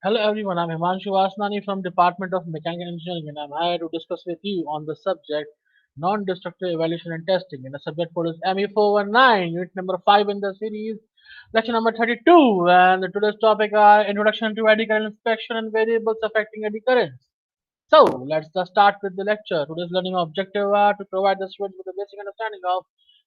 Hello everyone, I'm Himanshu Vasnani from Department of Mechanical Engineering and I'm here to discuss with you on the subject non-destructive evaluation and testing. And the subject code is ME419, unit number 5 in the series, lecture number 32. And today's topic are Introduction to Eddy Current Inspection and Variables Affecting Eddy Currents. So let's just start with the lecture. Today's learning objective are to provide the students with a basic understanding of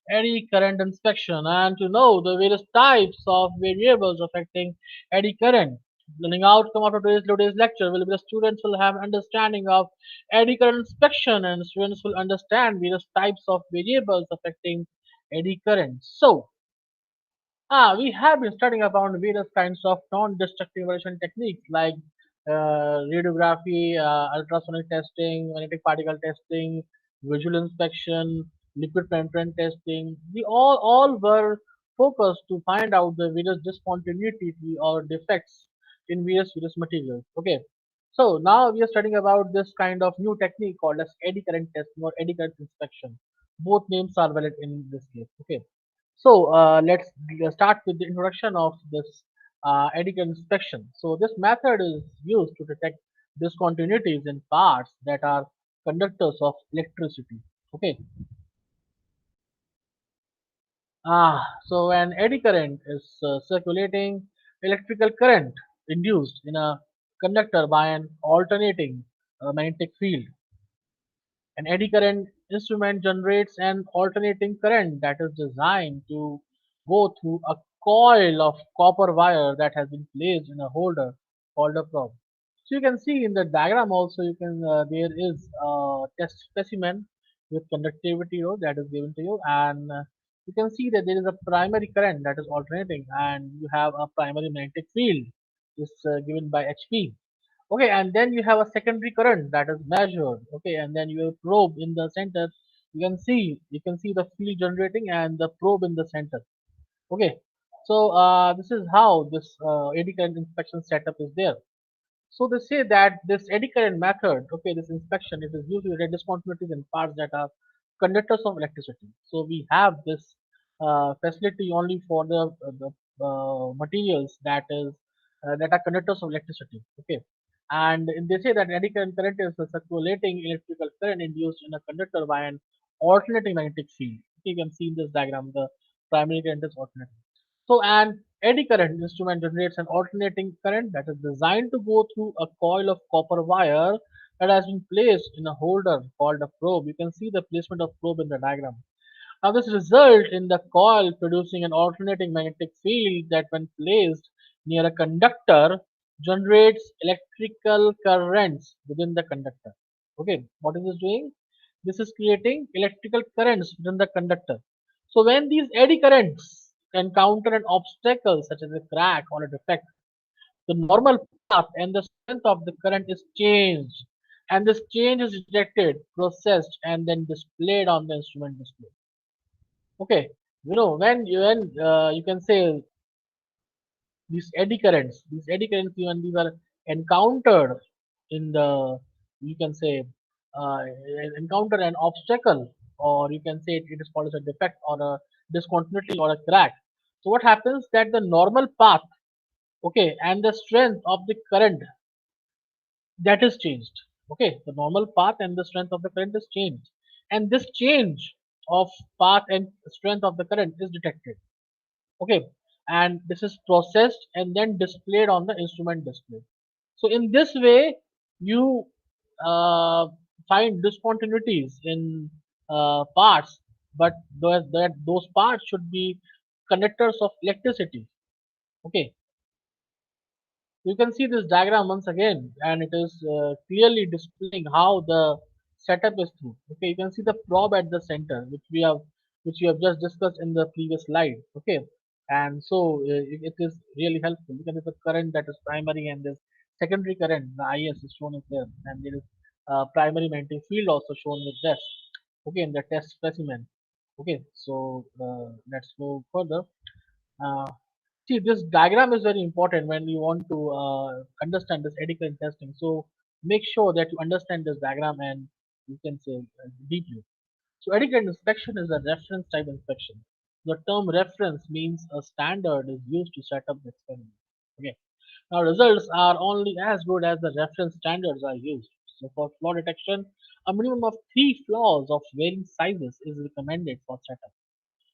eddy current inspection and to know the various types of variables affecting eddy current. Learning outcome of today's lecture will be the students will have understanding of eddy current inspection and students will understand various types of variables affecting eddy current. So we have been studying about various kinds of non-destructive evaluation techniques like radiography, ultrasonic testing, magnetic particle testing, visual inspection, liquid penetrant testing. We all were focused to find out the various discontinuity or defects in various materials. Okay, so now we are studying about this kind of new technique called as eddy current testing or eddy current inspection. Both names are valid in this case. Okay. So let's start with the introduction of this eddy inspection. So this method is used to detect discontinuities in parts that are conductors of electricity. Okay. So an eddy current is circulating electrical current induced in a conductor by an alternating magnetic field. An eddy current instrument generates an alternating current that is designed to go through a coil of copper wire that has been placed in a holder called a probe. So you can see in the diagram also you can there is a test specimen with conductivity rho that is given to you and you can see that there is a primary current that is alternating and you have a primary magnetic field is given by HP. Okay, and then you have a secondary current that is measured. Okay, and then you have probe in the center. You can see the field generating and the probe in the center. Okay, so this is how this eddy current inspection setup is there. So they say that this eddy current method, okay, this inspection, it is used to detect discontinuities in parts that are conductors of electricity. So we have this facility only for the materials that are conductors of electricity. Okay, and they say that eddy current is a circulating electrical current induced in a conductor by an alternating magnetic field. Okay, you can see in this diagram the primary current is alternating. So an eddy current instrument generates an alternating current that is designed to go through a coil of copper wire that has been placed in a holder called a probe. You can see the placement of probe in the diagram. Now this results in the coil producing an alternating magnetic field that when placed near a conductor generates electrical currents within the conductor. Okay, what is this doing? This is creating electrical currents within the conductor. So when these eddy currents encounter an obstacle such as a crack or a defect, the normal path and the strength of the current is changed. And this change is detected, processed, and then displayed on the instrument display. Okay, when you can say these eddy currents, when these are encountered in the, you can say, uh, encounter an obstacle, or you can say it is called as a defect or a discontinuity or a crack. So what happens that the normal path, okay, and the strength of the current that is changed. Okay, the normal path and the strength of the current is changed, and this change of path and strength of the current is detected. Okay, and this is processed and then displayed on the instrument display. So in this way you uh, find discontinuities in parts, but those parts should be conductors of electricity. Okay, you can see this diagram once again and it is clearly displaying how the setup is through. Okay, you can see the probe at the center which we have just discussed in the previous slide. Okay, and so it is really helpful because it's a current that is primary and this secondary current, the is shown is there, and there is primary magnetic field also shown with this. Okay, in the test specimen. Okay, so let's go further. uh, See, this diagram is very important when you want to understand this eddy current testing. So make sure that you understand this diagram and you can say deeply. So eddy current inspection is a reference type inspection. The term reference means a standard is used to set up the experiment. Okay. Now, results are only as good as the reference standards are used. So, for flaw detection, a minimum of three flaws of varying sizes is recommended for setup.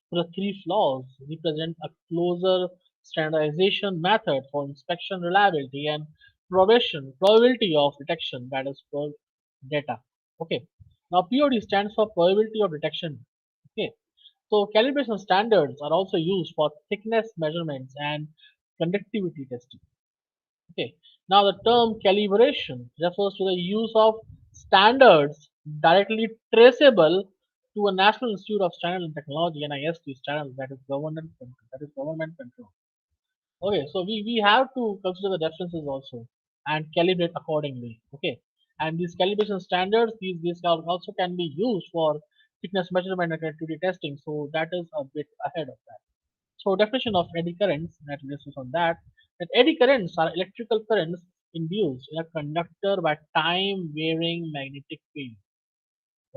So, the three flaws represent a closer standardization method for inspection reliability and probability of detection, that is for data. Okay. Now, POD stands for probability of detection. Okay. So, calibration standards are also used for thickness measurements and conductivity testing. Okay. Now the term calibration refers to the use of standards directly traceable to a National Institute of Standards and Technology (NIST) standard that is government control. Okay, so we have to consider the references also and calibrate accordingly. Okay, and these calibration standards these also can be used for thickness measurement and connectivity testing. So that is a bit ahead of that. So definition of eddy currents, that is on that eddy currents are electrical currents induced in a conductor by time varying magnetic field.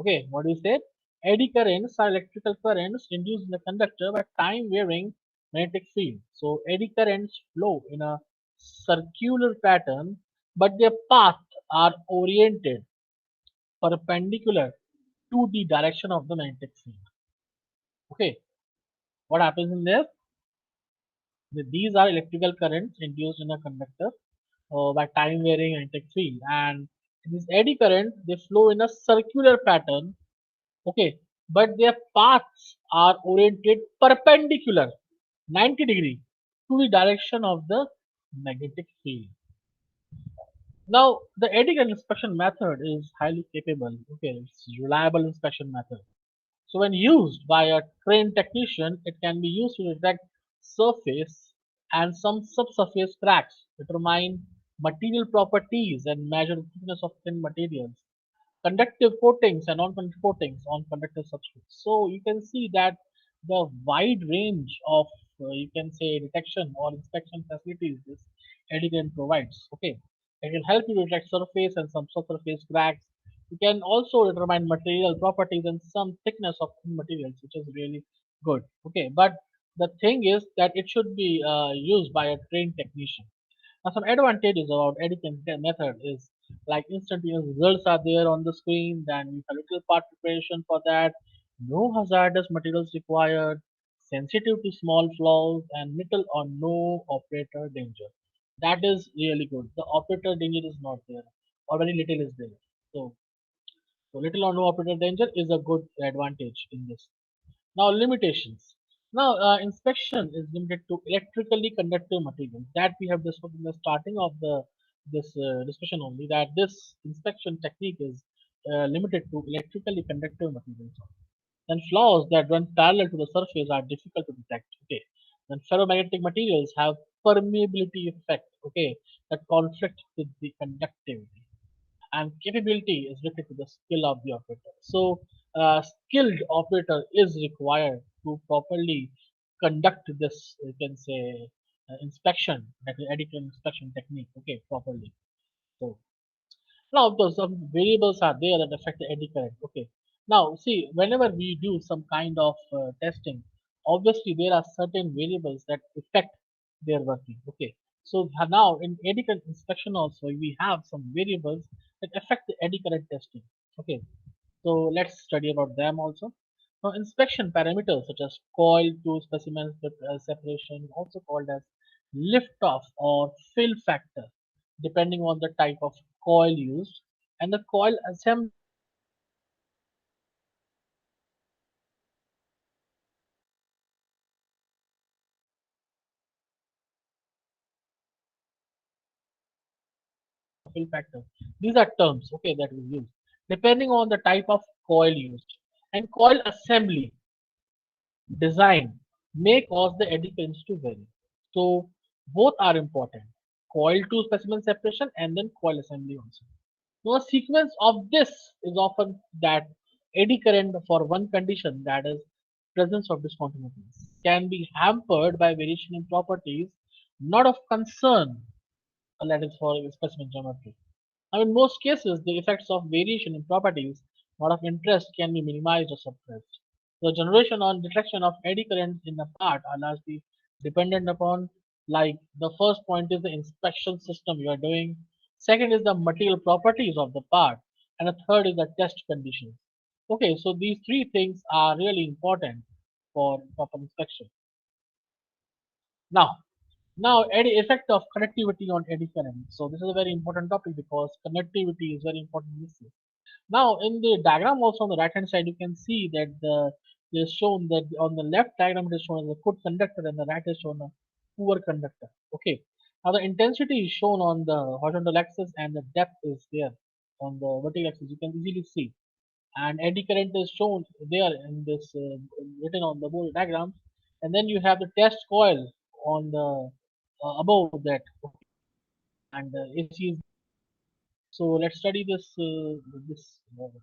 Okay, what do you say? Eddy currents are electrical currents induced in a conductor by time varying magnetic field. So eddy currents flow in a circular pattern, but their paths are oriented perpendicular to the direction of the magnetic field. Okay, what happens in there? These are electrical currents induced in a conductor by time varying magnetic field, and this eddy current they flow in a circular pattern. Okay, but their paths are oriented perpendicular 90-degree to the direction of the magnetic field. Now the eddy current inspection method is highly capable. Okay, it's reliable inspection method. So when used by a trained technician, it can be used to detect surface and some subsurface cracks, determine material properties and measure the thickness of thin materials, conductive coatings and non-conductive coatings on conductive substrates. So you can see that the wide range of you can say detection or inspection facilities this Eddy provides. Okay, it will help you detect surface and some subsurface cracks. You can also determine material properties and some thickness of thin materials, which is really good. Okay, but the thing is that it should be used by a trained technician. Now, some advantages about editing method is like instantaneous results are there on the screen. Then you have little part preparation for that. No hazardous materials required. Sensitive to small flaws and little or no operator danger. That is really good. The operator danger is not there, or very little is there. So, so little or no operator danger is a good advantage in this. Now limitations. Now inspection is limited to electrically conductive materials that we have discussed in the starting of the this discussion only that this inspection technique is limited to electrically conductive materials. Then flaws that run parallel to the surface are difficult to detect. Okay. Then ferromagnetic materials have permeability effect. Okay, that conflict with the conductivity and capability is related to the skill of the operator. So, skilled operator is required to properly conduct this, you can say, inspection, that is additive inspection technique, okay, properly. So, now those some variables are there that affect the eddy current, okay. Now, see, whenever we do some kind of testing, obviously there are certain variables that affect their working, okay. So now in eddy current inspection also we have some variables that affect the eddy current testing, okay. So let's study about them also. Now, inspection parameters such as coil to specimen separation, also called as liftoff or fill factor, depending on the type of coil used, and the coil assembly fill factor. These are terms, okay, that we use depending on the type of coil used, and coil assembly design may cause the eddy currents to vary. So both are important. Coil to specimen separation and then coil assembly also. Now a sequence of this is often that eddy current for one condition, that is presence of discontinuities, can be hampered by variation in properties not of concern, that is for specimen geometry. Now, in most cases, the effects of variation in properties not of interest can be minimized or suppressed. The generation or detection of eddy currents in a part are largely dependent upon Like the first point is the inspection system you are doing. Second is the material properties of the part, and the third is the test conditions. Okay, so these three things are really important for proper inspection. Now, now eddy effect of connectivity on eddy current. So this is a very important topic because connectivity is very important issue. Now, in the diagram also on the right hand side, you can see that it is shown that on the left diagram it is shown as a good conductor and the right is shown a poor conductor. Okay. Now the intensity is shown on the horizontal axis and the depth is there on the vertical axis. You can easily see. And eddy current is shown there in this written on the board diagram. And then you have the test coil on the above that. Okay. And AC is so let's study this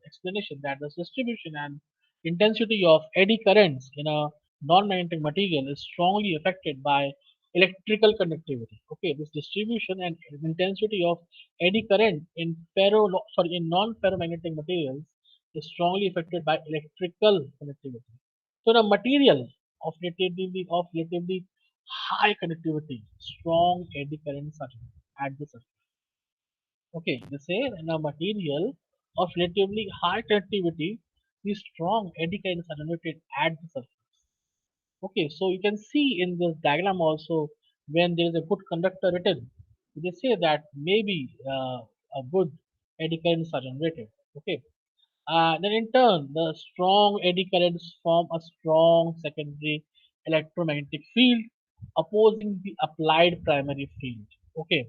explanation that the distribution and intensity of eddy currents in a non-magnetic material is strongly affected by electrical conductivity. Okay, this distribution and intensity of eddy current in in non-ferromagnetic materials is strongly affected by electrical conductivity. So the material of relatively high conductivity, strong eddy currents are at the surface. Okay, they say in a material of relatively high conductivity, these strong eddy currents are generated at the surface. Okay, so you can see in this diagram also when there is a good conductor written, they say that maybe a good eddy currents are generated. Okay, then in turn, the strong eddy currents form a strong secondary electromagnetic field opposing the applied primary field. Okay,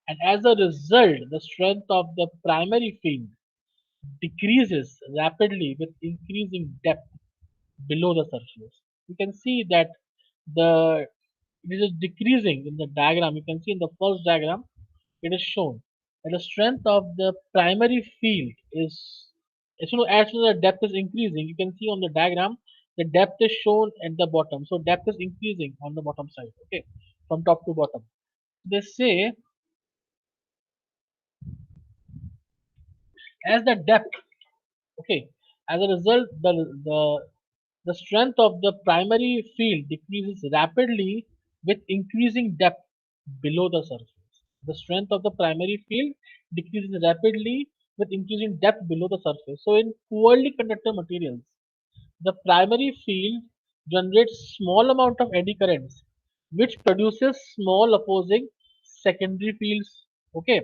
and as a result, the strength of the primary field decreases rapidly with increasing depth below the surface. You can see that the it is decreasing in the diagram. You can see in the first diagram, it is shown that the strength of the primary field is as soon as the depth is increasing. You can see on the diagram the depth is shown at the bottom. So depth is increasing on the bottom side. Okay, from top to bottom. They say as the depth. Okay, as a result, the strength of the primary field decreases rapidly with increasing depth below the surface. The strength of the primary field decreases rapidly with increasing depth below the surface. So, in poorly conductor materials, the primary field generates small amount of eddy currents, which produces small opposing secondary fields. Okay.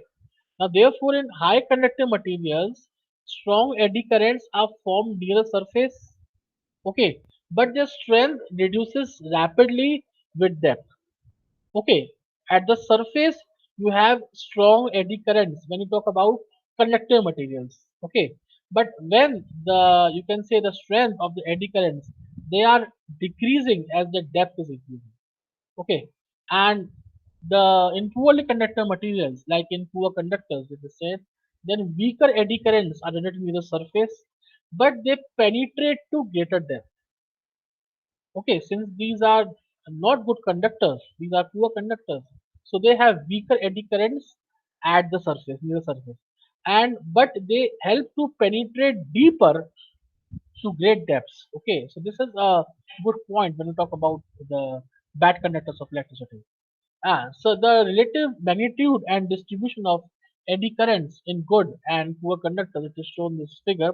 Now, therefore, in high conductor materials, strong eddy currents are formed near the surface. Okay, but their strength reduces rapidly with depth. Okay, at the surface, you have strong eddy currents when you talk about conductor materials. Okay, but when you can say the strength of the eddy currents, they are decreasing as the depth is increasing. Okay, and in poorly conductor materials, like in poor conductors, it is said, then weaker eddy currents are generated near the surface, but they penetrate to greater depth. Okay, since these are not good conductors, these are poor conductors, so they have weaker eddy currents at the surface, near the surface, and but they help to penetrate deeper to great depths. Okay, so this is a good point when we talk about the bad conductors of electricity. So the relative magnitude and distribution of eddy currents in good and poor conductors, it is shown in this figure.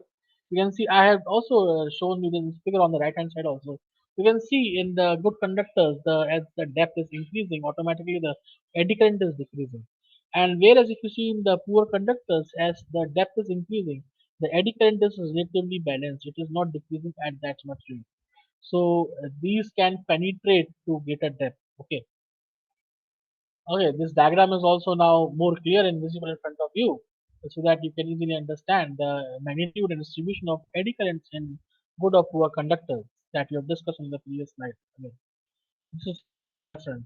You can see I have also shown you this figure on the right hand side also. You can see in the good conductors, as the depth is increasing, automatically the eddy current is decreasing. And whereas if you see in the poor conductors, as the depth is increasing, the eddy current is relatively balanced. It is not decreasing at that much rate. So these can penetrate to greater depth. Okay. Okay, this diagram is also now more clear and visible in front of you so that you can easily understand the magnitude and distribution of eddy currents in good or poor conductors that we have discussed in the previous slide. Again, this is reference.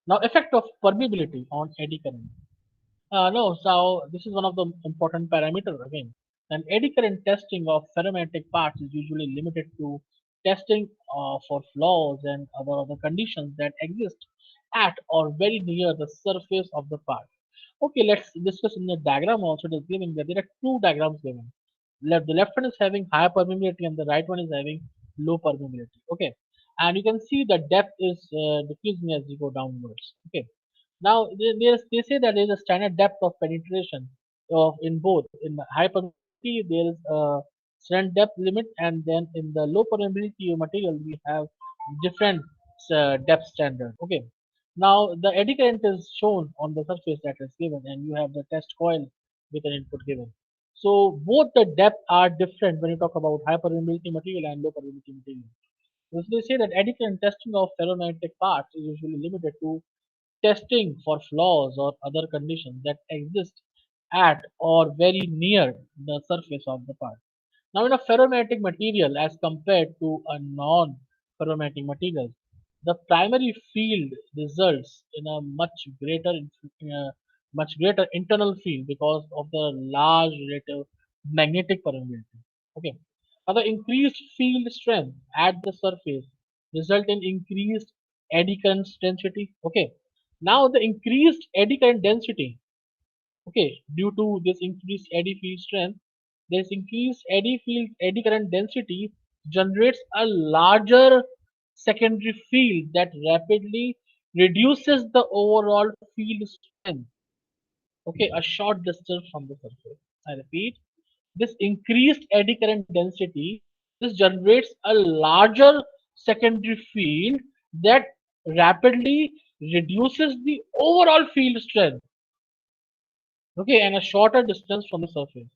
Now, effect of permeability on eddy current. No, so this is one of the important parameters again. And eddy current testing of ferromagnetic parts is usually limited to testing for flaws and other conditions that exist at or very near the surface of the part. Okay, let's discuss in the diagram also. It is given that there are two diagrams given. The left one is having high permeability and the right one is having low permeability. Okay, and you can see the depth is decreasing as you go downwards. Okay. Now they say that there is a standard depth of penetration of in both in the high permeability there is a standard depth limit, and then in the low permeability material we have different depth standard. Okay. Now the eddy current is shown on the surface that is given, and you have the test coil with an input given. So both the depth are different when you talk about high permeability material and low permeability material. So they say that eddy current testing of ferromagnetic parts is usually limited to testing for flaws or other conditions that exist at or very near the surface of the part. Now, in a ferromagnetic material as compared to a non-ferromagnetic material, the primary field results in a much greater internal field because of the large relative magnetic permeability. Okay. Now, the increased field strength at the surface result in increased eddy current density. Okay. Now, the increased eddy current density, okay, due to this increased eddy field strength, this increased eddy current density generates a larger secondary field that rapidly reduces the overall field strength, okay, a short distance from the surface. I repeat, this increased eddy current density, this generates a larger secondary field that rapidly reduces the overall field strength, okay, and a shorter distance from the surface.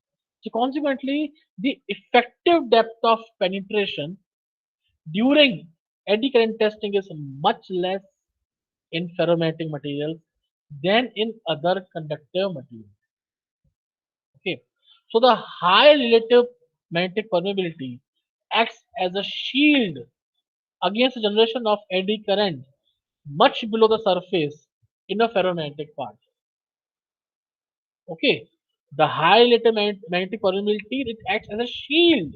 So consequently, the effective depth of penetration during eddy current testing is much less in ferromagnetic materials than in other conductive materials. Okay, so the high relative magnetic permeability acts as a shield against the generation of eddy current much below the surface in a ferromagnetic part. Okay, the high relative magnetic permeability, it acts as a shield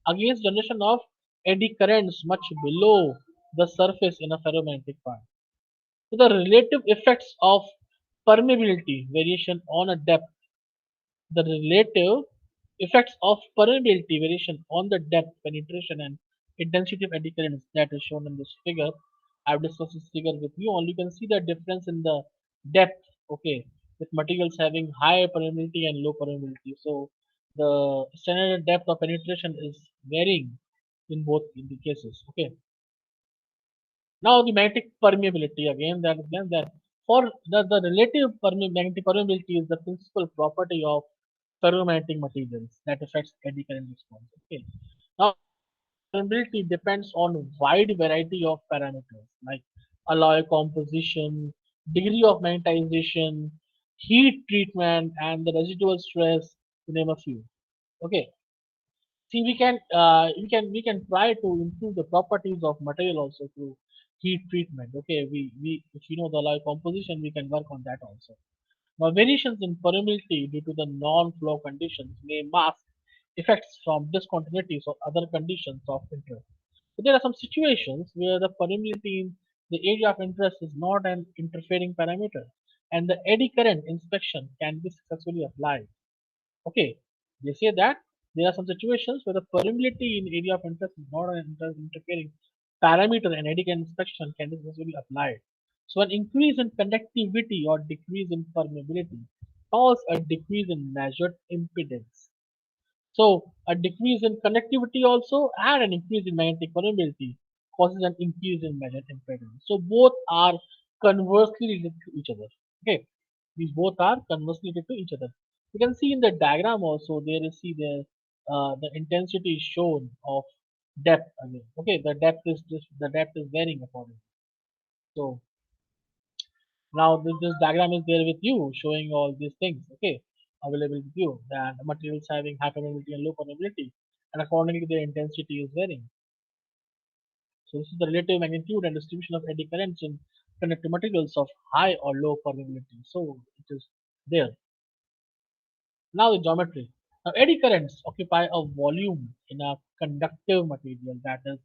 against generation of eddy currents much below the surface in a ferromagnetic part. So the relative effects of permeability variation on a depth, the relative effects of permeability variation on the depth, penetration, and intensity of eddy currents that is shown in this figure. I've discussed this figure with you. Only you can see the difference in the depth, okay, with materials having high permeability and low permeability. So the standard depth of penetration is varying in both in the cases. Okay. Now the magnetic permeability again that for the relative magnetic permeability is the principal property of ferromagnetic materials that affects eddy current response. Okay. Now permeability depends on a wide variety of parameters like alloy composition, degree of magnetization, heat treatment, and the residual stress, to name a few. Okay. See, we can try to improve the properties of material also through heat treatment. Okay, we if you know the alloy composition, we can work on that also. Now, variations in permeability due to the non-flow conditions may mask effects from discontinuities or other conditions of interest. But there are some situations where the permeability in the area of interest is not an interfering parameter, and the eddy current inspection can be successfully applied. Okay, they say that there are some situations where the permeability in area of interest is not an interfering parameter, and eddy current inspection can be successfully applied. So an increase in conductivity or decrease in permeability causes a decrease in measured impedance. So a decrease in conductivity also and an increase in magnetic permeability causes an increase in measured impedance. So both are conversely related to each other. Okay, these both are conversely related to each other. You can see in the diagram also there is see there the intensity is shown of depth again. Okay, the depth is varying accordingly. So now this diagram is there with you showing all these things. Okay, available with you. That materials having high permeability and low permeability, and accordingly their intensity is varying. So this is the relative magnitude and distribution of eddy currents in conductive materials of high or low permeability. So it is there. Now the geometry. Now eddy currents occupy a volume in a conductive material that is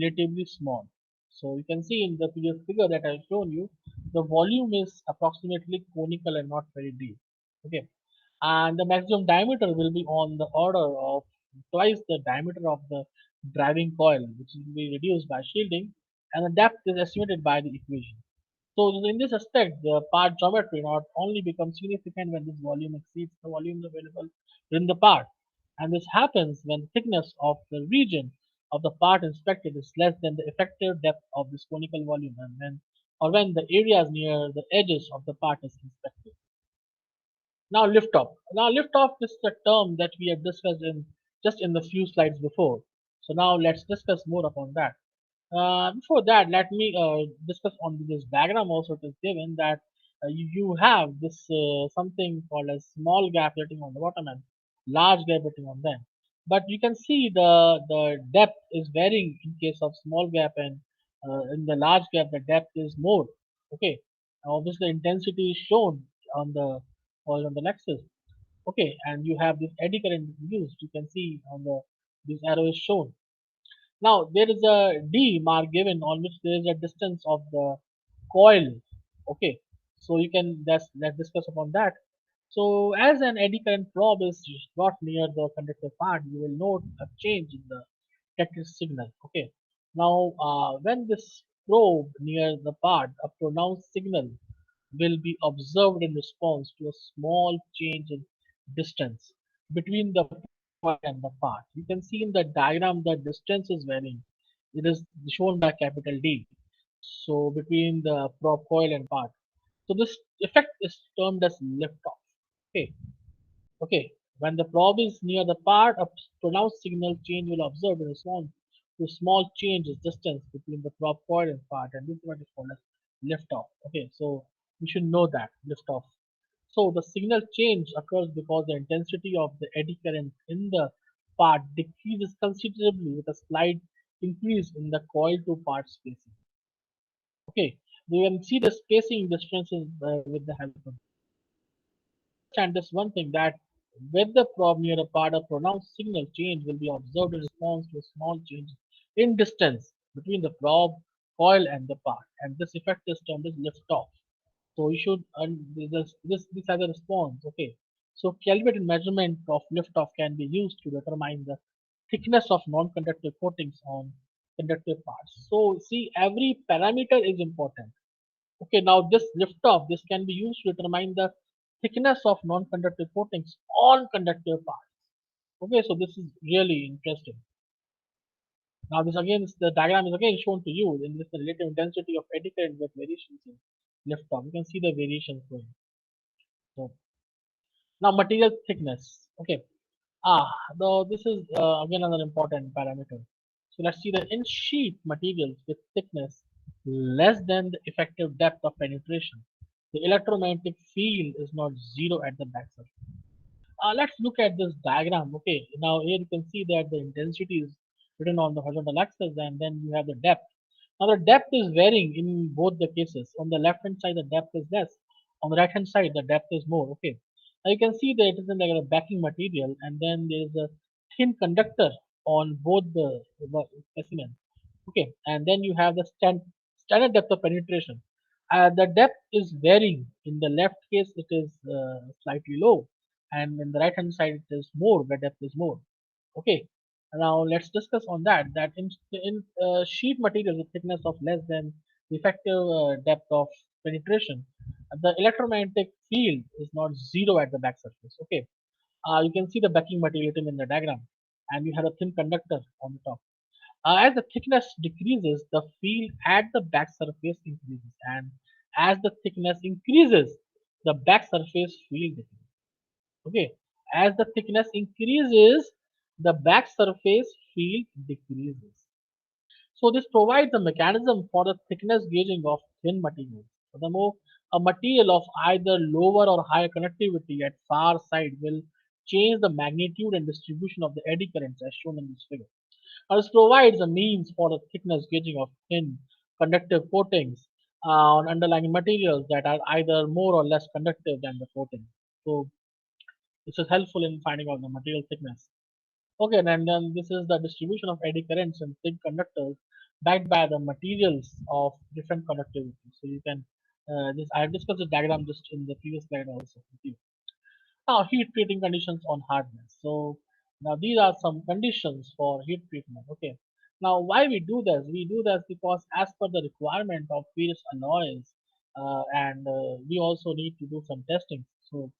relatively small. So you can see in the previous figure that I have shown you, the volume is approximately conical and not very deep. Okay, and the maximum diameter will be on the order of twice the diameter of the driving coil, which will be reduced by shielding. and the depth is estimated by the equation. So in this aspect, the part geometry not only becomes significant when this volume exceeds the volumes available within the part, and this happens when the thickness of the region of the part inspected is less than the effective depth of this conical volume, and when the areas near the edges of the part is inspected. Now liftoff. Now liftoff is the term that we have discussed in just in the few slides before. So now let's discuss more upon that. Before that, let me discuss on this diagram also. It is given that you have this something called a small gap letting on the bottom and large gap letting on them. But you can see the depth is varying in case of small gap, and in the large gap the depth is more. Okay, now obviously intensity is shown on the horizontal axis. Okay, and you have this eddy current used. You can see on the this arrow is shown. Now there is a D mark given on which there is a distance of the coil. Okay, so you can let's discuss upon that. So as an eddy current probe is brought near the conductor part, you will note a change in the characteristic signal. Okay, now when this probe near the part, a pronounced signal will be observed in response to a small change in distance between the point and the part. You can see in the diagram the distance is varying. It is shown by capital D. So between the prop coil and part. So this effect is termed as liftoff. Okay. Okay. When the probe is near the part, a pronounced signal change will observe in response to small changes distance between the prop coil and part, and this is what is called as liftoff. Okay, so we should know that liftoff. So the signal change occurs because the intensity of the eddy current in the part decreases considerably with a slight increase in the coil to part spacing. Okay, you can see the spacing differences with the help of. Understand this one thing that with the probe near a part, a pronounced signal change will be observed in response to a small change in distance between the probe, coil, and the part, and this effect is termed as liftoff. So you should this has a response. Okay. So calibrated measurement of liftoff can be used to determine the thickness of non-conductive coatings on conductive parts. So see, every parameter is important. Okay, now this liftoff, this can be used to determine the thickness of non-conductive coatings on conductive parts. Okay, so this is really interesting. Now this again, the diagram is again shown to you in this relative intensity of eddy current with variations in liftoff. You can see the variations going. So now material thickness. Okay. Though this is again another important parameter. So let's see the in sheet materials with thickness less than the effective depth of penetration. The electromagnetic field is not zero at the back surface. Let's look at this diagram. Okay, now here you can see that the intensity is written on the horizontal axis, and then you have the depth. Now the depth is varying in both the cases. On the left hand side, the depth is less. On the right hand side, the depth is more. Okay. Now you can see that it is in like a backing material, and then there is a thin conductor on both the specimen. Okay, and then you have the standard depth of penetration. The depth is varying. In the left case, it is slightly low, and in the right hand side, it is more. The depth is more. Okay, now let's discuss on that. That in sheet material with thickness of less than the effective depth of penetration, the electromagnetic field is not zero at the back surface. Okay, you can see the backing material in the diagram, and you have a thin conductor on the top. As the thickness decreases, the field at the back surface increases, and as the thickness increases, the back surface field decreases. Okay, as the thickness increases, the back surface field decreases. So this provides a mechanism for the thickness gauging of thin materials. Furthermore, a material of either lower or higher conductivity at far side will change the magnitude and distribution of the eddy currents as shown in this figure. Now, this provides a means for the thickness gauging of thin conductive coatings on underlying materials that are either more or less conductive than the coating. So this is helpful in finding out the material thickness. Okay, and then this is the distribution of eddy currents in thin conductors backed by the materials of different conductivity. So you can this I have discussed the diagram just in the previous slide also with you. Now heat treating conditions on hardness. So now these are some conditions for heat treatment. Okay, Now, why we do this? We do this because as per the requirement of various alloys, and we also need to do some testing. So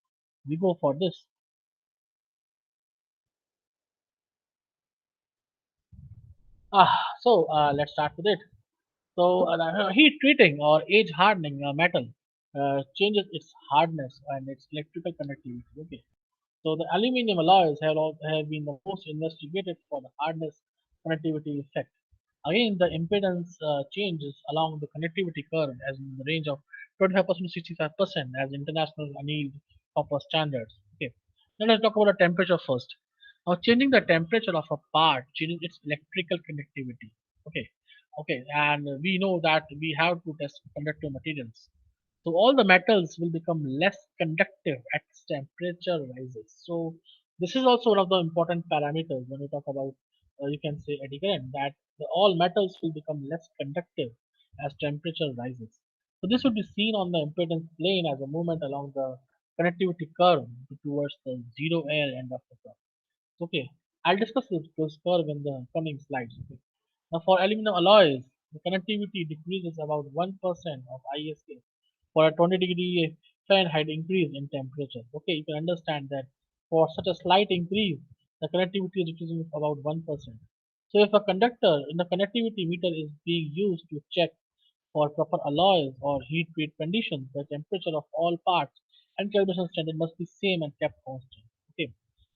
we go for this. Let's start with it. Heat treating or age hardening a metal changes its hardness and its electrical conductivity. Okay. So the aluminum alloys have been the most investigated for the hardness conductivity effect. Again, the impedance changes along the conductivity curve as in the range of 25% to 65% as international annealed copper standards. Okay. Now let's talk about the temperature first. Now changing the temperature of a part changes its electrical conductivity. Okay. Okay, and we know that we have to test conductive materials. So all the metals will become less conductive as temperature rises. So this is also one of the important parameters when we talk about, you can say, eddy current, that all metals will become less conductive as temperature rises. So this would be seen on the impedance plane as a movement along the conductivity curve towards the zero air end of the curve. Okay, I'll discuss this curve in the coming slides. Okay. Now, for aluminum alloys, the conductivity decreases about 1% of ISK for a 20-degree Fahrenheit increase in temperature. Okay, you can understand that for such a slight increase, the conductivity is decreasing about 1%. So, if a conductor in the conductivity meter is being used to check for proper alloys or heat treat conditions, the temperature of all parts and calibration standard must be same and kept constant. Okay.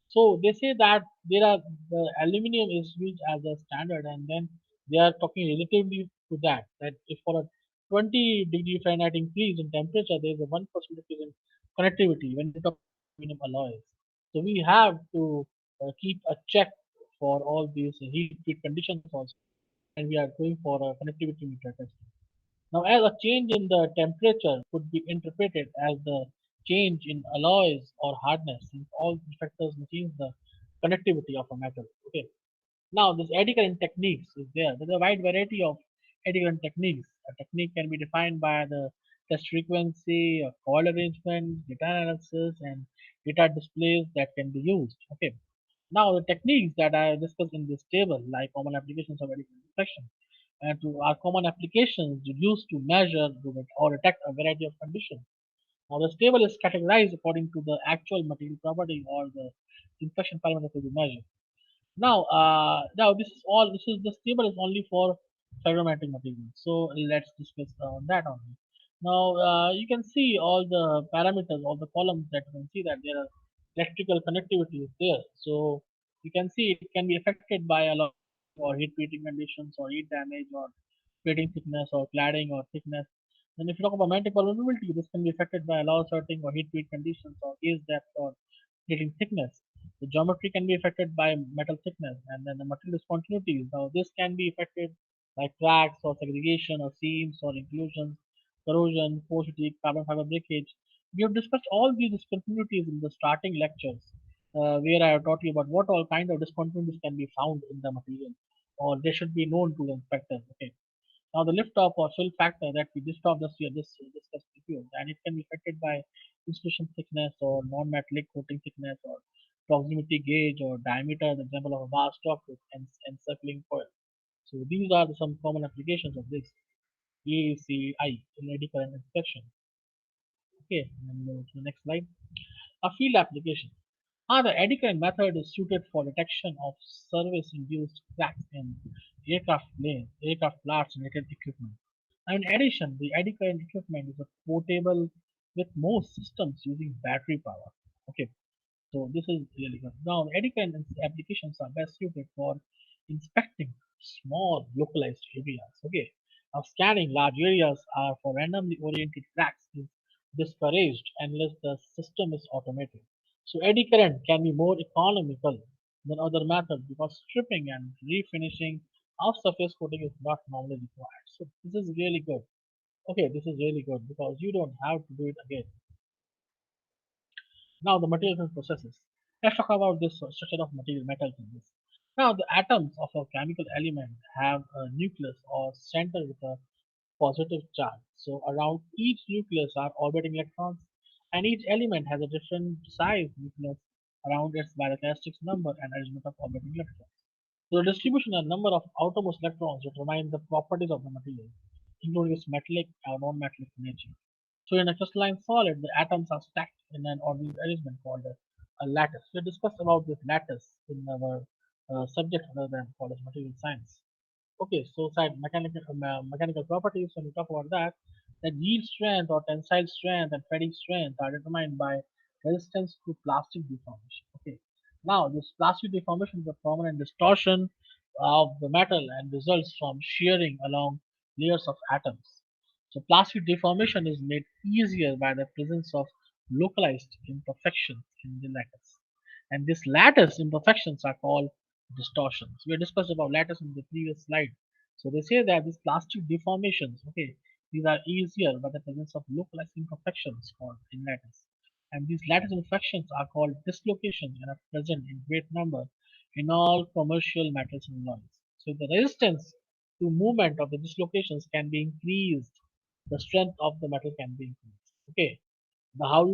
So they say that there are the aluminum is used as a standard, and then they are talking relatively to that. That if for a 20-degree Fahrenheit increase in temperature, there is a 1% decrease in connectivity when we talk aluminum alloys. So we have to keep a check for all these heat treat conditions also, and we are going for a connectivity meter test. Now, as a change in the temperature could be interpreted as the change in alloys or hardness, since all these factors may change the conductivity of a metal. Okay. Now, this eddy current techniques is there. There's a wide variety of eddy current techniques. A technique can be defined by the test frequency, coil arrangement, data analysis, and data displays that can be used. Okay. Now, the techniques that I discussed in this table, like common applications of eddy current inspection, and to our common applications used to measure or detect a variety of conditions. Now, the table is categorized according to the actual material property or the inspection parameter to be measured. Now this is all. This table is only for ferromantic materials. So let's discuss on that only. Now you can see all the parameters, all the columns that you can see that there are electrical connectivity is there. So you can see it can be affected by a lot or heat treating conditions or heat damage or plating thickness or cladding or thickness. Then if you talk about magnetic permeability, this can be affected by alloy sorting or heat treat conditions or gauge depth or plating thickness. The geometry can be affected by metal thickness, and then the material discontinuities. Now, this can be affected by cracks or segregation or seams or inclusions, corrosion, porosity, carbon fiber breakage. We have discussed all these discontinuities in the starting lectures, where I have taught you about what all kind of discontinuities can be found in the material, or they should be known to the inspector. Okay. Now, the lift-off or fill factor that we discussed this year, discussed with you, and it can be affected by insulation thickness or non-metallic coating thickness or proximity gauge or diameter, the example of a bar stock and encircling coil. So these are some common applications of this EACI, Eddy Current Inspection. Okay, and move to the next slide. A field application. The eddy current method is suited for detection of service-induced cracks in aircraft parts, and related equipment. And in addition, the eddy current equipment is a portable with most systems using battery power. Okay, so this is really good. Now, eddy current applications are best suited for inspecting small localized areas. Okay, now scanning large areas are for randomly oriented cracks is discouraged unless the system is automated. So eddy current can be more economical than other methods because stripping and refinishing of surface coating is not normally required. So this is really good. Okay, this is really good because you don't have to do it again. Now the materials and processes. Let's talk about this structure of material metals in this. Now the atoms of a chemical element have a nucleus or center with a positive charge. So around each nucleus are orbiting electrons, and each element has a different size nucleus around its characteristics number and arrangement of orbiting electrons. So the distribution and number of outermost electrons determine the properties of the material, including its metallic or non-metallic nature. So in a crystalline solid, the atoms are stacked in an orderly arrangement called a lattice. We discussed about this lattice in our subject other than college material science. Okay, so side mechanical properties. When we talk about that yield strength or tensile strength and fatigue strength are determined by resistance to plastic deformation. Okay, now this plastic deformation is a permanent distortion of the metal and results from shearing along layers of atoms. So plastic deformation is made easier by the presence of localized imperfections in the lattice. And these lattice imperfections are called distortions. We discussed about lattice in the previous slide. So they say that these plastic deformations, okay, these are easier by the presence of localized imperfections called in lattice. And these lattice imperfections are called dislocations and are present in great number in all commercial metals and alloys. So the resistance to movement of the dislocations can be increased, the strength of the metal can be increased. Okay, how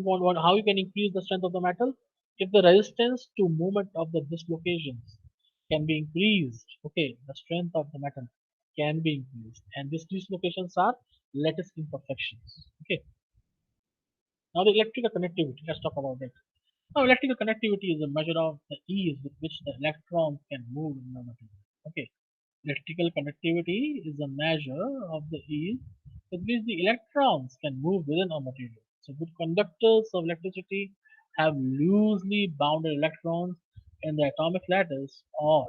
you can increase the strength of the metal? If the resistance to movement of the dislocations can be increased, okay, the strength of the metal can be increased, and these dislocations are lattice imperfections. Okay, now the electrical connectivity. Let's talk about it. Now, electrical connectivity is a measure of the ease with which the electrons can move in the material. Okay, electrical connectivity is a measure of the ease with which the electrons can move within a material. So, good conductors of electricity have loosely bounded electrons in the atomic lattice or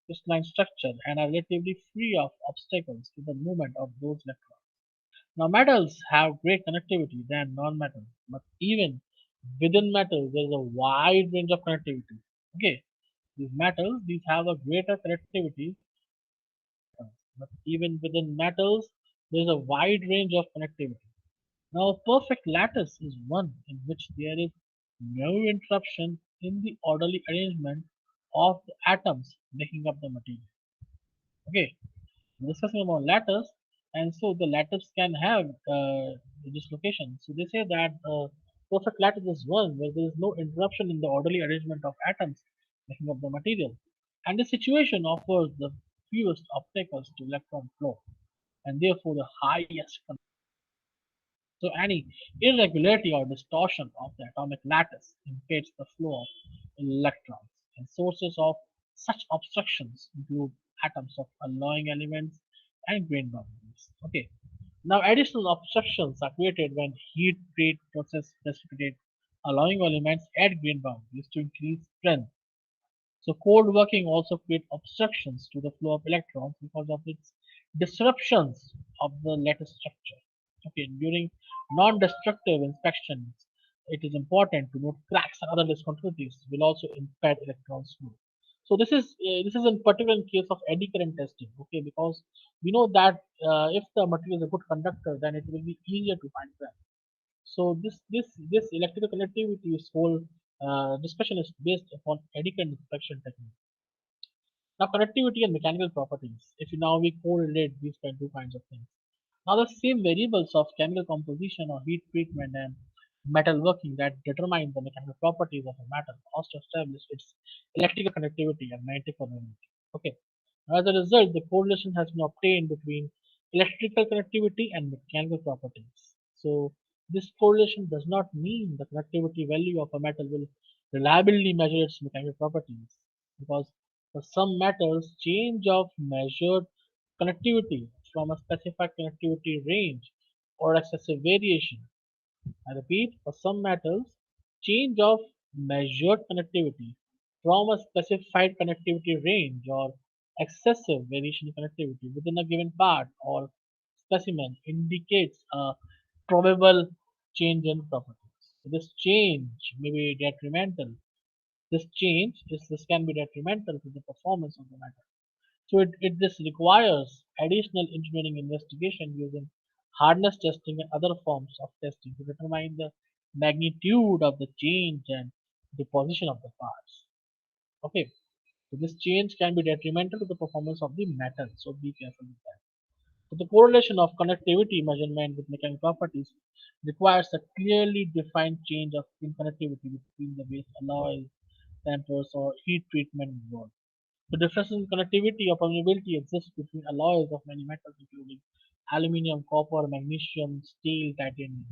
crystalline structure and are relatively free of obstacles to the movement of those electrons. Now, metals have great connectivity than non-metals, but even within metals, there is a wide range of connectivity. Okay, these metals, these have a greater connectivity, but even within metals, there is a wide range of connectivity. Now, a perfect lattice is one in which there is no interruption in the orderly arrangement of the atoms making up the material. Okay, discussing about lattice, and so the lattice can have dislocation. So they say that perfect lattice is one where there is no interruption in the orderly arrangement of atoms making up the material, and this situation offers the fewest obstacles to electron flow, and therefore the highest. So any irregularity or distortion of the atomic lattice impedes the flow of electrons, and sources of such obstructions include atoms of alloying elements and grain boundaries. Okay. Now additional obstructions are created when heat treat process precipitate alloying elements at grain boundaries to increase strength. So cold working also creates obstructions to the flow of electrons because of its disruptions of the lattice structure. Okay, during non-destructive inspections, it is important to note cracks and other discontinuities will also impede electrons flow. So this is in particular in case of eddy current testing. Okay, because we know that if the material is a good conductor, then it will be easier to find cracks. So this electrical connectivity is whole discussion is based upon eddy current inspection technique. Now connectivity and mechanical properties. If you now we correlate these two kinds of things. Now the same variables of chemical composition or heat treatment and metal working that determine the mechanical properties of a metal also establish its electrical connectivity and magnetic permeability. Okay. As a result, the correlation has been obtained between electrical connectivity and mechanical properties. So this correlation does not mean the connectivity value of a metal will reliably measure its mechanical properties, because for some metals, change of measured connectivity from a specified connectivity range or excessive variation. I repeat, for some metals, change of measured connectivity from a specified connectivity range or excessive variation in connectivity within a given part or specimen indicates a probable change in properties. So this change may be detrimental. This can be detrimental to the performance of the metal. So this requires additional engineering investigation using hardness testing and other forms of testing to determine the magnitude of the change and the position of the parts. Okay, so this change can be detrimental to the performance of the metal, so be careful with that. So the correlation of conductivity measurement with mechanical properties requires a clearly defined change in conductivity between the base alloys, tempers, or heat treatment involved. The difference in conductivity or permeability exists between alloys of many metals, including aluminium, copper, magnesium, steel, titanium.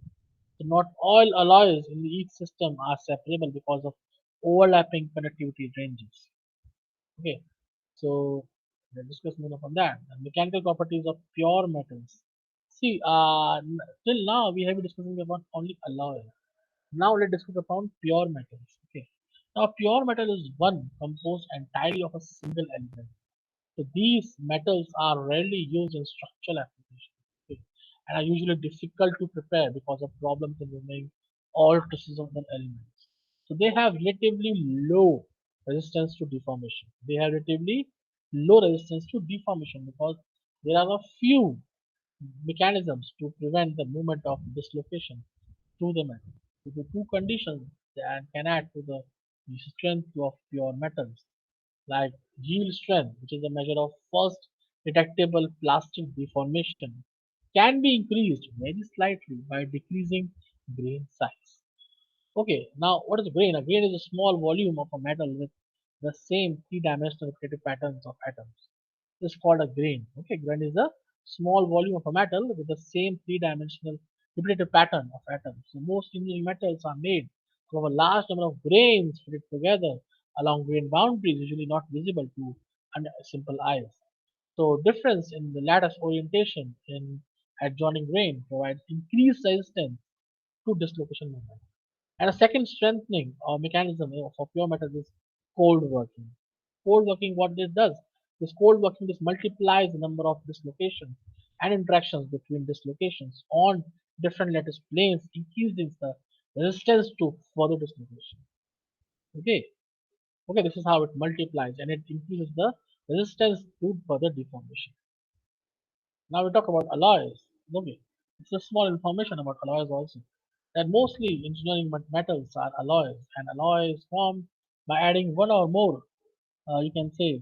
So not all alloys in each system are separable because of overlapping conductivity ranges. Okay, so let's discuss more upon that. The mechanical properties of pure metals. See, till now we have been discussing about only alloy. Now let's discuss upon pure metals. Okay. Now pure metal is one composed entirely of a single element. So these metals are rarely used in structural applications, okay, and are usually difficult to prepare because of problems involving all traces of the elements. So they have relatively low resistance to deformation. They have relatively low resistance to deformation because there are a few mechanisms to prevent the movement of dislocation through the metal. So the two conditions that can add to the strength of pure metals like yield strength, which is a measure of first detectable plastic deformation, can be increased very slightly by decreasing grain size. Okay, now what is a grain? A grain is a small volume of a metal with the same three-dimensional repetitive patterns of atoms. This is called a grain. Okay, grain is a small volume of a metal with the same three-dimensional repetitive pattern of atoms. So most engineering metals are made of a large number of grains fitted together along grain boundaries, usually not visible to simple eyes. So difference in the lattice orientation in adjoining grain provides increased resistance to dislocation movement. And a second strengthening mechanism for pure metal is cold working. Cold working, what this does, this cold working this multiplies the number of dislocations and interactions between dislocations on different lattice planes, increasing the resistance to further dislocation. Okay, okay, this is how it multiplies and it increases the resistance to further deformation. Now we talk about alloys. Okay, it's a small information about alloys also. That mostly engineering metals are alloys, and alloys formed by adding one or more, you can say,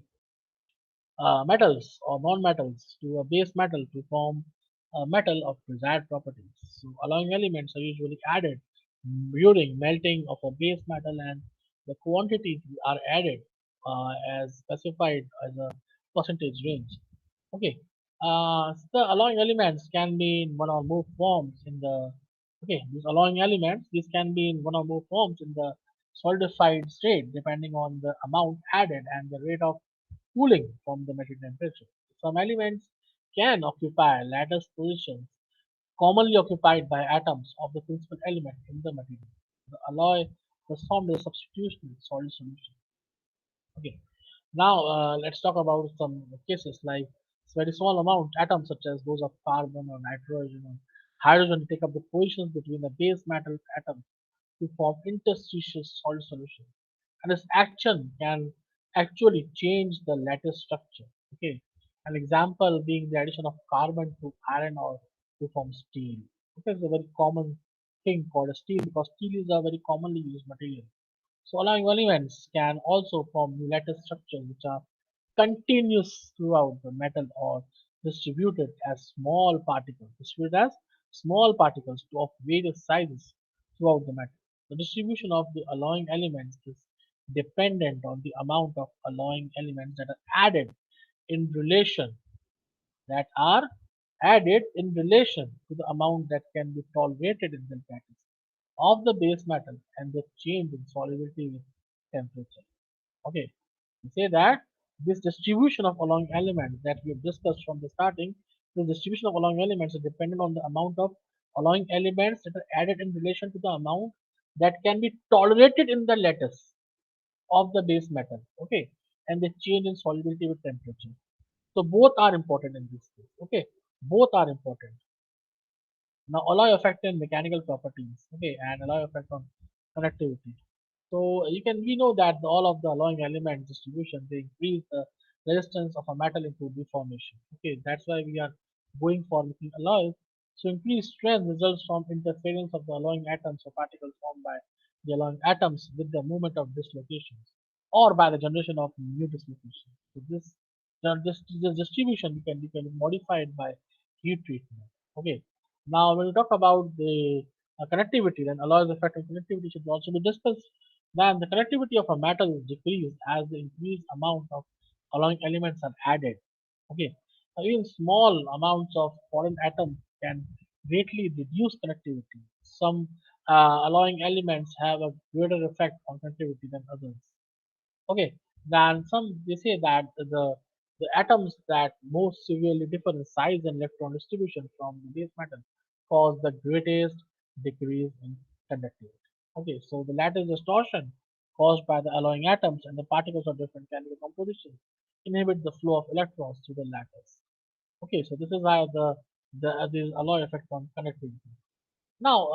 metals or non-metals to a base metal to form a metal of desired properties. So alloying elements are usually added during melting of a base metal, and the quantities are added as specified as a percentage range. Okay. So the alloying elements can be in one or more forms in the these alloying elements these can be in one or more forms in the solidified state depending on the amount added and the rate of cooling from the material temperature. Some elements can occupy lattice positions commonly occupied by atoms of the principal element in the material. The alloy was formed as a substitution solid solution. Okay. Now let's talk about some cases like very small amount atoms such as those of carbon or nitrogen or hydrogen take up the positions between the base metal atoms to form interstitial solid solution. And this action can actually change the lattice structure. Okay. An example being the addition of carbon to iron ore to form steel. Okay, it's a very common thing called a steel because steel is a very commonly used material. So allowing elements can also form new lattice structures which are continuous throughout the metal or distributed as small particles of various sizes throughout the metal. The distribution of the alloying elements is dependent on the amount of alloying elements in relation that are added in relation to the amount that can be tolerated in the lattice of the base metal and the change in solubility with temperature. Okay, we say that this distribution of alloying elements that we have discussed from the starting, the distribution of alloying elements is dependent on the amount of alloying elements that are added in relation to the amount that can be tolerated in the lattice of the base metal. Okay, and the change in solubility with temperature. So both are important in this case. Okay, both are important. Now alloy effect and mechanical properties. Okay, and alloy effect on conductivity. So we know that all of the alloying element distribution they increase the resistance of a metal into deformation. Okay, that's why we are going for looking alloys. So increased strength results from interference of the alloying atoms or particles formed by the alloying atoms with the movement of dislocations or by the generation of new dislocations. So this distribution can be modified by heat treatment. Okay. Now when we talk about the connectivity, then alloys effect on connectivity should also be discussed. Then the connectivity of a metal is decreased as the increased amount of allowing elements are added. Okay, now, even small amounts of foreign atoms can greatly reduce conductivity. Some allowing elements have a greater effect on conductivity than others. Okay, then some they say that the atoms that most severely differ in size and electron distribution from the base metal cause the greatest decrease in conductivity. Okay, so the lattice distortion caused by the alloying atoms and the particles of different chemical compositions inhibit the flow of electrons through the lattice. Okay, so this is how the alloy effect on conductivity. Now,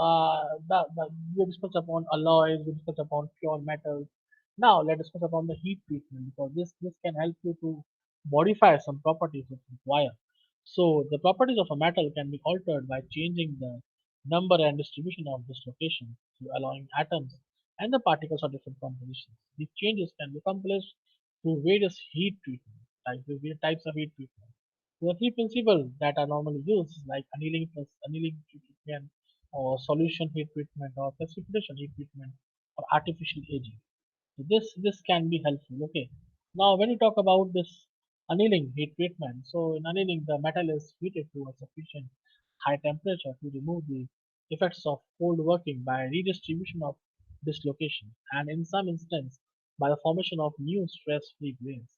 we discussed upon alloys, we discussed upon pure metals. Now, let's discuss upon the heat treatment because this can help you to modify some properties if required. So, the properties of a metal can be altered by changing the number and distribution of dislocation through allowing atoms and the particles of different compositions. These changes can be accomplished through various heat treatment types of heat treatment. The three principles that are normally used like annealing plus annealing treatment or solution heat treatment or precipitation heat treatment or artificial aging. So this can be helpful. Okay. Now when you talk about this annealing heat treatment, so in annealing the metal is heated to a sufficient high temperature to remove the effects of cold working by redistribution of dislocation and in some instance by the formation of new stress-free grains.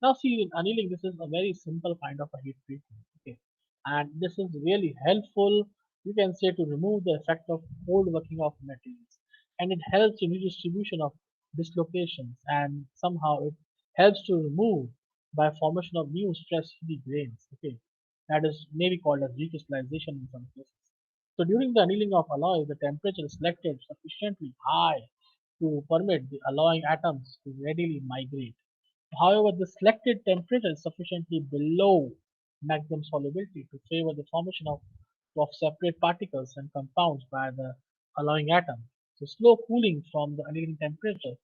Now see in annealing this is a very simple kind of a heat treatment. Okay. And this is really helpful you can say to remove the effect of cold working of materials and it helps in redistribution of dislocations and somehow it helps to remove by formation of new stress-free grains. Okay, that is maybe called as recrystallization in some cases. So during the annealing of alloy, the temperature is selected sufficiently high to permit the alloying atoms to readily migrate. However, the selected temperature is sufficiently below maximum solubility to favor the formation of separate particles and compounds by the alloying atom. So slow cooling from the annealing temperature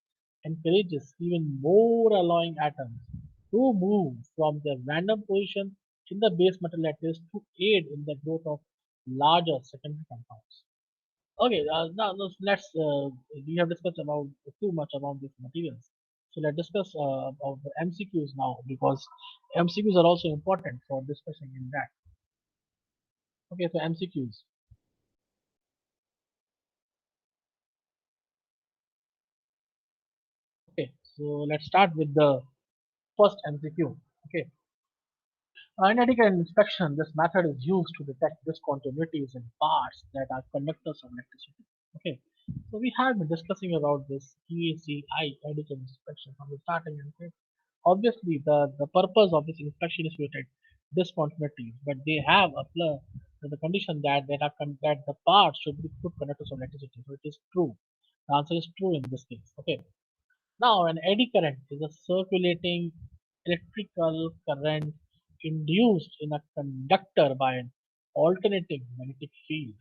encourages even more alloying atoms to move from their random position in the base metal lattice to aid in the growth of larger secondary compounds. Okay, now let's we have discussed about too much about these materials. So let's discuss about the MCQs now because MCQs are also important for discussing in that. Okay, so MCQs. Okay, so let's start with the first MCQ. Okay, in Eddy Current Inspection, this method is used to detect discontinuities in parts that are conductors of electricity. Okay, so we have been discussing about this EAC Eddy Current Inspection from the starting. And obviously, the purpose of this inspection is to detect discontinuities, but they have a the condition that the parts should be good conductors of electricity. So it is true. The answer is true in this case. Okay. Now, an eddy current is a circulating electrical current induced in a conductor by an alternating magnetic field.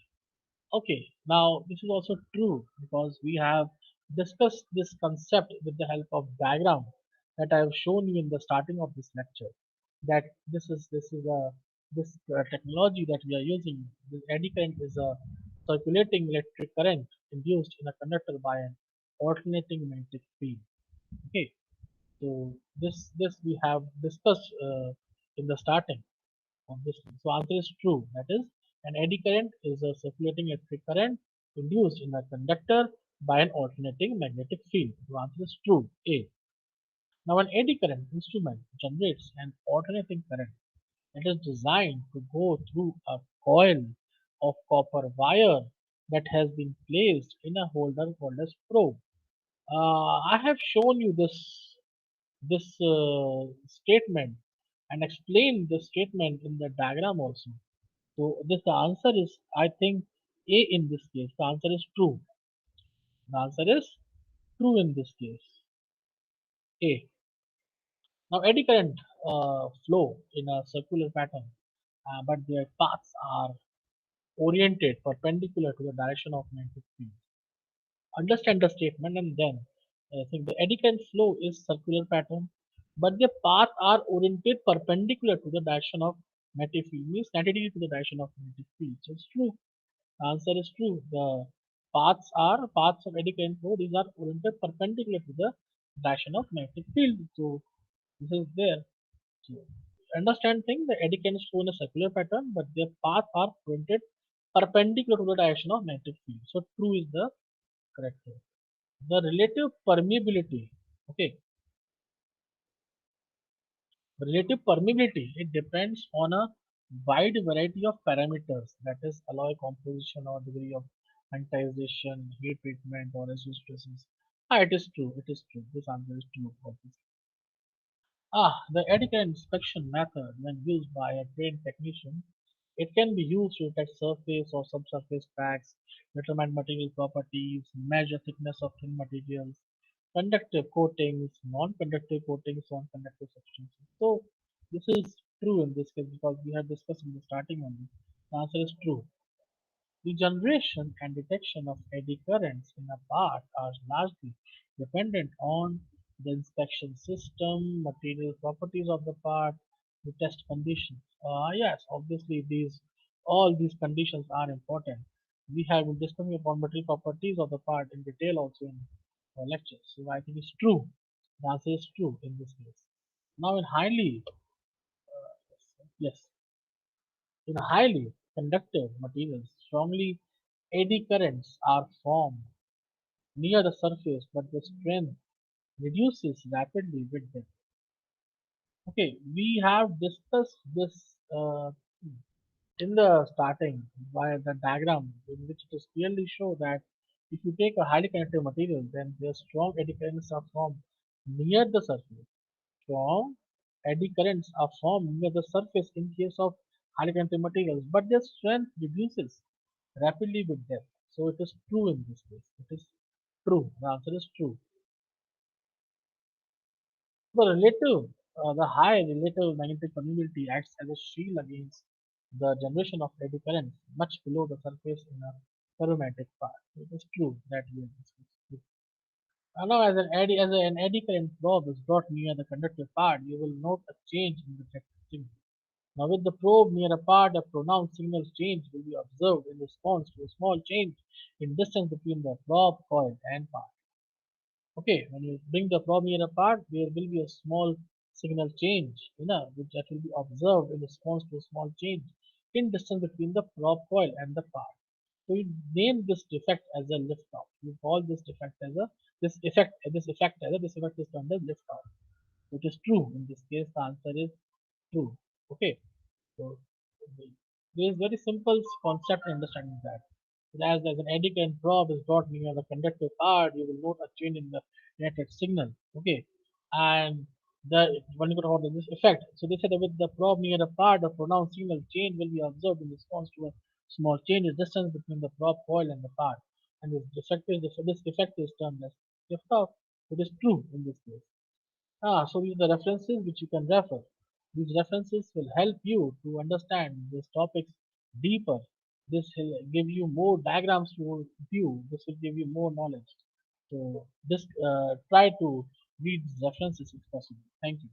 Okay, now this is also true because we have discussed this concept with the help of diagram that I have shown you in the starting of this lecture. That this technology that we are using. The eddy current is a circulating electric current induced in a conductor by an alternating magnetic field. Okay, so this we have discussed in the starting of this. So answer is true. That is, an eddy current is a circulating electric current induced in a conductor by an alternating magnetic field. So answer is true. A. Now an eddy current instrument generates an alternating current that is designed to go through a coil of copper wire that has been placed in a holder called as probe. I have shown you this statement and explain this statement in the diagram also. So this the answer is I think A in this case. The answer is true. The answer is true in this case. A. Now eddy current flow in a circular pattern, but their paths are oriented perpendicular to the direction of magnetic field. Understand the statement and then think the eddy current flow is circular pattern, but their paths are oriented perpendicular to the direction of magnetic field means 90 degree to the direction of magnetic field. So it's true. The answer is true. The paths of eddy current flow. These are oriented perpendicular to the direction of magnetic field. So This is there. So, understand thing, the eddy can show in a circular pattern, but their paths are pointed perpendicular to the direction of magnetic field. So true is the correct thing. The relative permeability. Okay, the relative permeability, it depends on a wide variety of parameters, that is alloy composition or degree of anti-ization, heat treatment or resistance stresses. It is true. It is true. This answer is true. Obviously. The Eddy Current Inspection method, when used by a trained technician, it can be used to detect surface or subsurface cracks, determine material properties, measure thickness of thin materials, conductive coatings, non-conductive coatings on conductive substances. So this is true in this case because we had discussed in the starting only. The answer is true. The generation and detection of eddy currents in a part are largely dependent on the inspection system, material properties of the part, the test conditions. Yes, obviously all these conditions are important. We have been discussing about material properties of the part in detail also in our lectures. So I think it's true. The answer is true in this case. Now in highly, yes, in highly conductive materials, strongly eddy currents are formed near the surface, but the strength reduces rapidly with them. Okay, we have discussed this in the starting by the diagram, in which it is clearly show that if you take a highly conductive material, then their strong eddy currents are formed near the surface. Strong eddy currents are formed near the surface in case of highly conductive materials, but their strength reduces rapidly with depth. So it is true in this case. It is true. The answer is true. The high relative magnetic permeability acts as a shield against the generation of eddy currents much below the surface in a ferromatic part. It is true that we have discussed. And now, as an eddy current probe is brought near the conductive part, you will note a change in the detected signal. Now, with the probe near a part, a pronounced signal change will be observed in response to a small change in distance between the probe coil and part. Okay, when you bring the probe near apart, there will be a small signal change, which that will be observed in response to a small change in distance between the probe coil and the part. So you name this defect as a lift off. You call this effect is termed as lift off, which is true. In this case, the answer is true. Okay. So there is very simple concept in understanding that. As an eddy current probe is brought near the conductive part, you will note a change in the electric signal. Okay, and when you talk about this effect, so they said that with the probe near the part, a pronounced signal change will be observed in response to a small change in distance between the probe coil and the part, and this effect is termed as lift off. It is true in this case. So these are the references which you can refer. These references will help you to understand these topics deeper. This will give you more diagrams to view. This will give you more knowledge. So try to read these references if possible. Thank you.